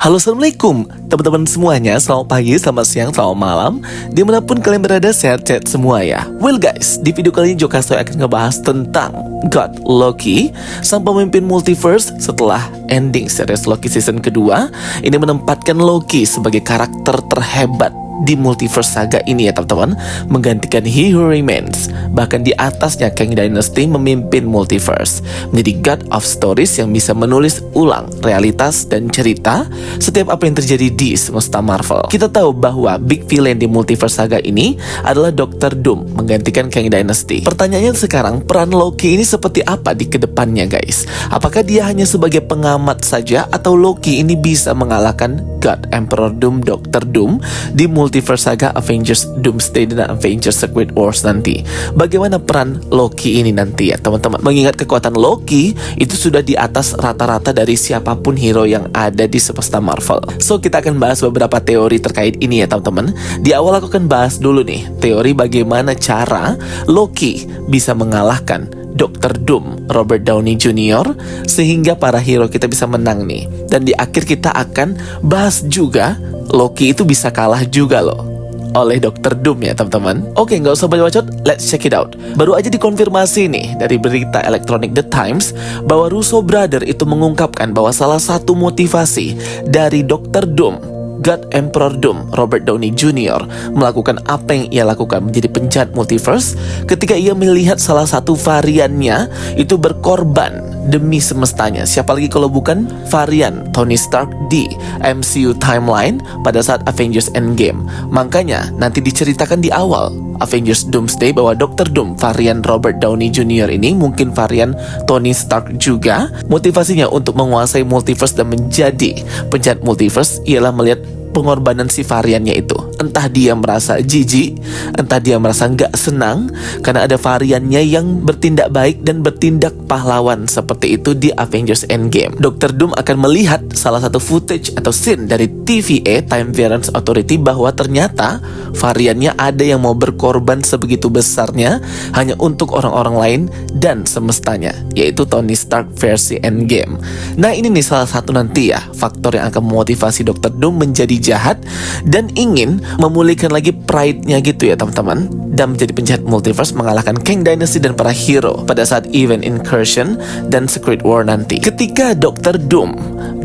Halo, assalamualaikum teman-teman semuanya. Selamat pagi, selamat siang, selamat malam, dimanapun kalian berada, sehat-sehat semua ya. Well guys, di video kali ini Jokastoy akan ngebahas tentang God Loki, sang pemimpin multiverse. Setelah ending series Loki season kedua, ini menempatkan Loki sebagai karakter terhebat di multiverse saga ini ya teman-teman, menggantikan He Who Remains. Bahkan di atasnya Kang Dynasty memimpin multiverse, menjadi God of Stories yang bisa menulis ulang realitas dan cerita setiap apa yang terjadi di semesta Marvel. Kita tahu bahwa big villain di multiverse saga ini adalah Dr. Doom menggantikan Kang Dynasty. Pertanyaannya sekarang, peran Loki ini seperti apa di kedepannya guys? Apakah dia hanya sebagai pengamat saja, atau Loki ini bisa mengalahkan God Emperor Doom, Dr. Doom di multiverse saga Avengers Doomsday dan Avengers Secret Wars nanti? Bagaimana peran Loki ini nanti ya teman-teman? Mengingat kekuatan Loki itu sudah di atas rata-rata dari siapapun hero yang ada di semesta Marvel. So kita akan bahas beberapa teori terkait ini ya teman-teman. Di awal aku akan bahas dulu nih teori bagaimana cara Loki bisa mengalahkan Dr. Doom, Robert Downey Jr. sehingga para hero kita bisa menang nih. Dan di akhir kita akan bahas juga Loki itu bisa kalah juga loh oleh Dr. Doom ya teman-teman. Oke, nggak usah banyak bacot, let's check it out. Baru aja dikonfirmasi nih dari berita elektronik The Times bahwa Russo Brother itu mengungkapkan bahwa salah satu motivasi dari Dr. Doom, God Emperor Doom, Robert Downey Jr. melakukan apa yang ia lakukan menjadi penjahat multiverse ketika ia melihat salah satu variannya itu berkorban demi semestanya. Siapa lagi kalau bukan varian Tony Stark di MCU timeline pada saat Avengers Endgame. Makanya nanti diceritakan di awal Avengers Doomsday bahwa Dr. Doom varian Robert Downey Jr. ini mungkin varian Tony Stark juga. Motivasinya untuk menguasai multiverse dan menjadi penjahat multiverse ialah melihat pengorbanan si variannya itu. Entah dia merasa jijik, entah dia merasa nggak senang karena ada variannya yang bertindak baik dan bertindak pahlawan seperti itu di Avengers Endgame. Dr. Doom akan melihat salah satu footage atau scene dari TVA, Time Variance Authority, bahwa ternyata variannya ada yang mau berkorban sebegitu besarnya hanya untuk orang-orang lain dan semestanya, yaitu Tony Stark versi Endgame. Nah ini nih salah satu nanti ya faktor yang akan memotivasi Dr. Doom menjadi jahat dan ingin memulihkan lagi pride-nya gitu ya teman-teman, dan menjadi penjahat multiverse mengalahkan Kang Dynasty dan para hero pada saat event Incursion dan Secret War nanti. Ketika Dr. Doom,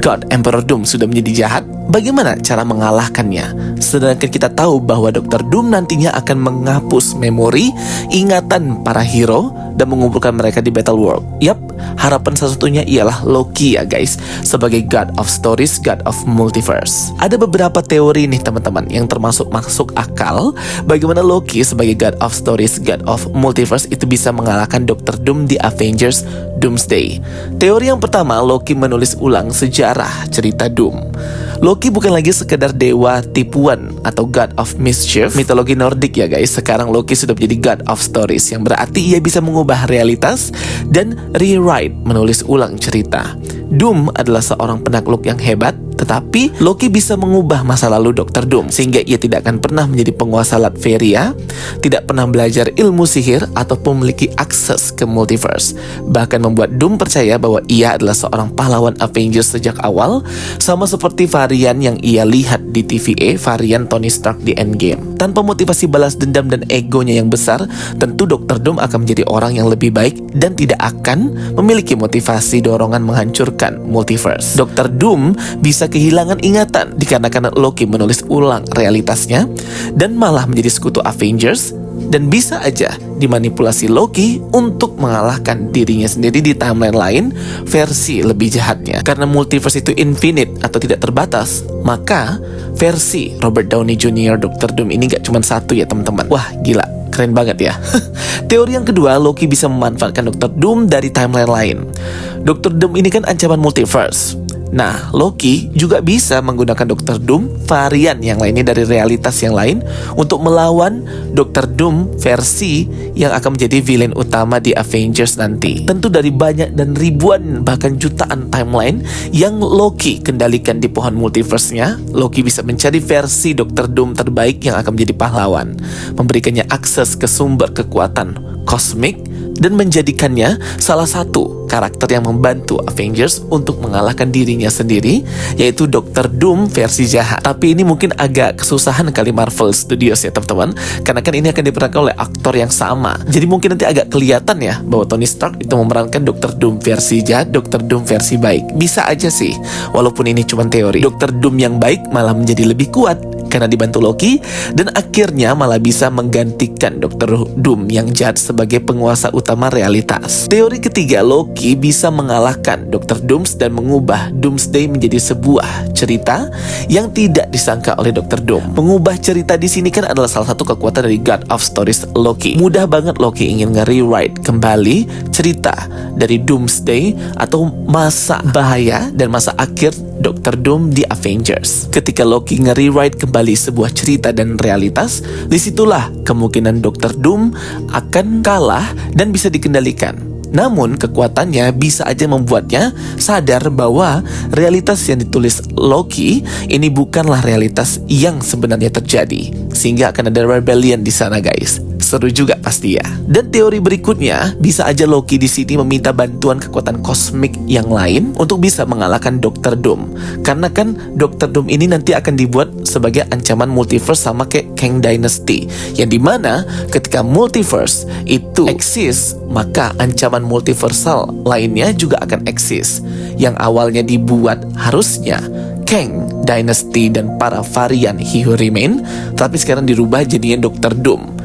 God Emperor Doom sudah menjadi jahat, bagaimana cara mengalahkannya? Sedangkan kita tahu bahwa Dr. Doom nantinya akan menghapus memori ingatan para hero dan mengumpulkan mereka di Battle World. Yap, harapan salah satunya ialah Loki ya guys, sebagai God of Stories, God of Multiverse. Ada beberapa teori nih teman-teman yang termasuk masuk akal bagaimana Loki sebagai God of Stories, God of Multiverse itu bisa mengalahkan Dr. Doom di Avengers Doomsday. Teori yang pertama, Loki menulis ulang sejarah cerita Doom. Loki bukan lagi sekedar dewa tipuan atau God of Mischief mitologi Nordik ya guys. Sekarang Loki sudah menjadi God of Stories, yang berarti ia bisa mengubah realitas dan rewrite, menulis ulang cerita. Doom adalah seorang penakluk yang hebat, tetapi Loki bisa mengubah masa lalu Dr. Doom sehingga ia tidak akan pernah menjadi penguasa Latveria, tidak pernah belajar ilmu sihir ataupun memiliki akses ke multiverse. Bahkan membuat Doom percaya bahwa ia adalah seorang pahlawan Avengers sejak awal, sama seperti varian yang ia lihat di TVA, varian Tony Stark di Endgame. Tanpa motivasi balas dendam dan egonya yang besar, tentu Dr. Doom akan menjadi orang yang lebih baik dan tidak akan memiliki motivasi dorongan menghancurkan multiverse. Dr. Doom bisa kehilangan ingatan dikarenakan Loki menulis ulang realitasnya dan malah menjadi sekutu Avengers, dan bisa aja dimanipulasi Loki untuk mengalahkan dirinya sendiri di timeline lain versi lebih jahatnya. Karena multiverse itu infinite atau tidak terbatas, maka versi Robert Downey Jr. Dr. Doom ini gak cuma satu ya teman-teman. Wah gila, keren banget ya. Teori yang kedua, Loki bisa memanfaatkan Dr. Doom dari timeline lain. Dr. Doom ini kan ancaman multiverse. Nah, Loki juga bisa menggunakan Dr. Doom varian yang lainnya dari realitas yang lain untuk melawan Dr. Doom versi yang akan menjadi villain utama di Avengers nanti. Tentu dari banyak dan ribuan bahkan jutaan timeline yang Loki kendalikan di pohon multiverse-nya, Loki bisa mencari versi Dr. Doom terbaik yang akan menjadi pahlawan, memberikannya akses ke sumber kekuatan kosmik dan menjadikannya salah satu karakter yang membantu Avengers untuk mengalahkan dirinya sendiri, yaitu Dr. Doom versi jahat. Tapi ini mungkin agak kesusahan kali Marvel Studios ya teman-teman, karena kan ini akan diperankan oleh aktor yang sama. Jadi mungkin nanti agak kelihatan ya bahwa Tony Stark itu memerankan Dr. Doom versi jahat, Dr. Doom versi baik. Bisa aja sih, walaupun ini cuma teori. Dr. Doom yang baik malah menjadi lebih kuat karena dibantu Loki, dan akhirnya malah bisa menggantikan Dr. Doom yang jahat sebagai penguasa utama realitas. Teori ketiga, Loki bisa mengalahkan Dr. Doom dan mengubah Doomsday menjadi sebuah cerita yang tidak disangka oleh Dr. Doom. Mengubah cerita di sini kan adalah salah satu kekuatan dari God of Stories Loki. Mudah banget Loki ingin nge-rewrite kembali cerita dari Doomsday atau masa bahaya dan masa akhir Dr. Doom di Avengers. Ketika Loki nge-rewrite kembali sebuah cerita dan realitas, disitulah kemungkinan Dr. Doom akan kalah dan bisa dikendalikan. Namun kekuatannya bisa aja membuatnya sadar bahwa realitas yang ditulis Loki ini bukanlah realitas yang sebenarnya terjadi, sehingga akan ada rebellion di sana guys. Seru juga pasti ya. Dan teori berikutnya, bisa aja Loki di sini meminta bantuan kekuatan kosmik yang lain untuk bisa mengalahkan Dr. Doom. Karena kan Dr. Doom ini nanti akan dibuat sebagai ancaman multiverse sama kayak Kang Dynasty, yang dimana ketika multiverse itu eksis, maka ancaman multiversal lainnya juga akan eksis. Yang awalnya dibuat harusnya Kang Dynasty dan para varian He Who Remain, tapi sekarang dirubah jadinya Dr. Doom.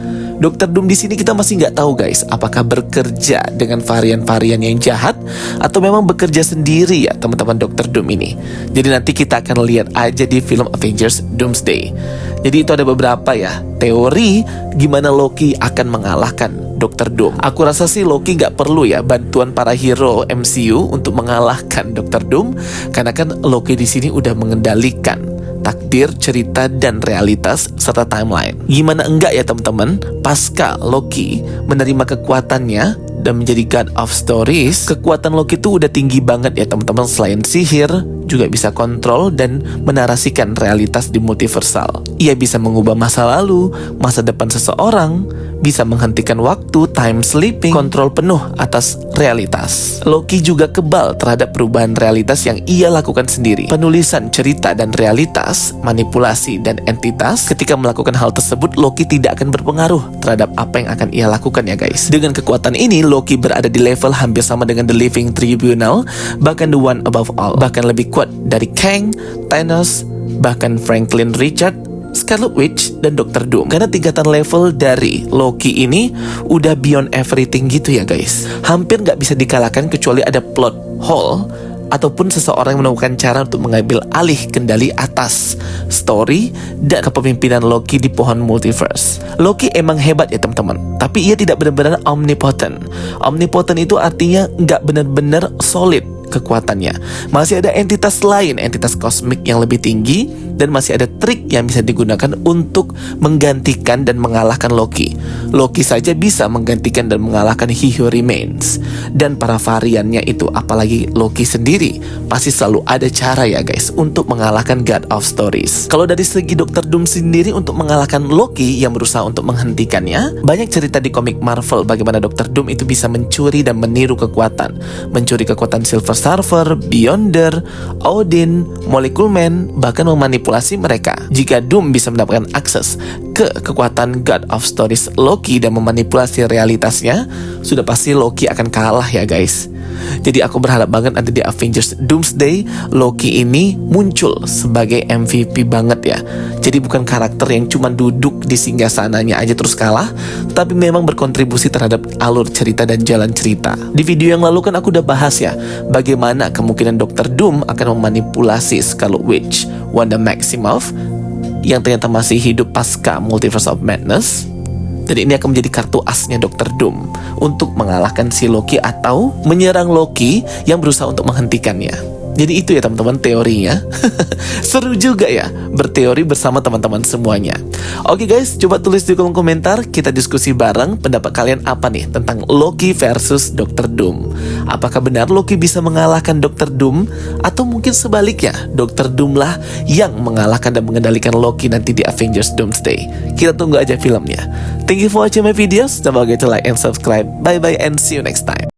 Dr. Doom di sini kita masih nggak tahu guys, apakah bekerja dengan varian-varian yang jahat atau memang bekerja sendiri ya teman-teman Dr. Doom ini. Jadi nanti kita akan lihat aja di film Avengers Doomsday. Jadi itu ada beberapa ya teori gimana Loki akan mengalahkan Dr. Doom. Aku rasa sih Loki nggak perlu ya bantuan para hero MCU untuk mengalahkan Dr. Doom, karena kan Loki di sini udah mengendalikan takdir, cerita, dan realitas serta timeline. Gimana enggak ya teman-teman, pasca Loki menerima kekuatannya dan menjadi God of Stories, kekuatan Loki itu udah tinggi banget ya teman-teman. Selain sihir, juga bisa kontrol dan menarasikan realitas di multiversal. Ia bisa mengubah masa lalu, masa depan seseorang, bisa menghentikan waktu, time sleeping, kontrol penuh atas realitas. Loki juga kebal terhadap perubahan realitas yang ia lakukan sendiri. Penulisan cerita dan realitas, manipulasi dan entitas, ketika melakukan hal tersebut, Loki tidak akan berpengaruh terhadap apa yang akan ia lakukan ya guys. Dengan kekuatan ini, Loki berada di level hampir sama dengan The Living Tribunal, bahkan the one above all, bahkan lebih kuat dari Kang, Thanos, bahkan Franklin Richard, Scarlet Witch, dan Dr. Doom. Karena tingkatan level dari Loki ini udah beyond everything gitu ya guys. Hampir gak bisa dikalahkan kecuali ada plot hole ataupun seseorang yang menemukan cara untuk mengambil alih kendali atas story dan kepemimpinan Loki di pohon multiverse. Loki emang hebat ya teman-teman, tapi ia tidak benar-benar omnipotent. Omnipotent itu artinya gak benar-benar solid kekuatannya. Masih ada entitas lain, entitas kosmik yang lebih tinggi, dan masih ada trik yang bisa digunakan untuk menggantikan dan mengalahkan Loki. Loki saja bisa menggantikan dan mengalahkan He Who Remains dan para variannya itu, apalagi Loki sendiri. Pasti selalu ada cara ya guys untuk mengalahkan God of Stories. Kalau dari segi Dr. Doom sendiri untuk mengalahkan Loki yang berusaha untuk menghentikannya, banyak cerita di komik Marvel bagaimana Dr. Doom itu bisa mencuri dan meniru kekuatan. Mencuri kekuatan Silver Surfer, Beyonder, Odin, Molecule Man, bahkan memanipulasi mereka. Jika Doom bisa mendapatkan akses ke kekuatan God of Stories Loki dan memanipulasi realitasnya, sudah pasti Loki akan kalah ya guys. Jadi aku berharap banget nanti di Avengers Doomsday Loki ini muncul sebagai MVP banget ya. Jadi bukan karakter yang cuma duduk di singgasananya aja terus kalah, tapi memang berkontribusi terhadap alur cerita dan jalan cerita. Di video yang lalu kan aku udah bahas ya bagaimana kemungkinan Dr. Doom akan memanipulasi Scarlet Witch, Wanda Maximoff yang ternyata masih hidup pasca Multiverse of Madness. Dan ini akan menjadi kartu asnya Dr. Doom untuk mengalahkan si Loki atau menyerang Loki yang berusaha untuk menghentikannya. Jadi itu ya teman-teman teorinya. Seru juga ya berteori bersama teman-teman semuanya. Oke guys, coba tulis di kolom komentar, kita diskusi bareng pendapat kalian apa nih tentang Loki versus Dr. Doom. Apakah benar Loki bisa mengalahkan Dr. Doom, atau mungkin sebaliknya Dr. Doom lah yang mengalahkan dan mengendalikan Loki nanti di Avengers Doomsday. Kita tunggu aja filmnya. Thank you for watching my videos. Don't forget to like and subscribe. Bye bye and see you next time.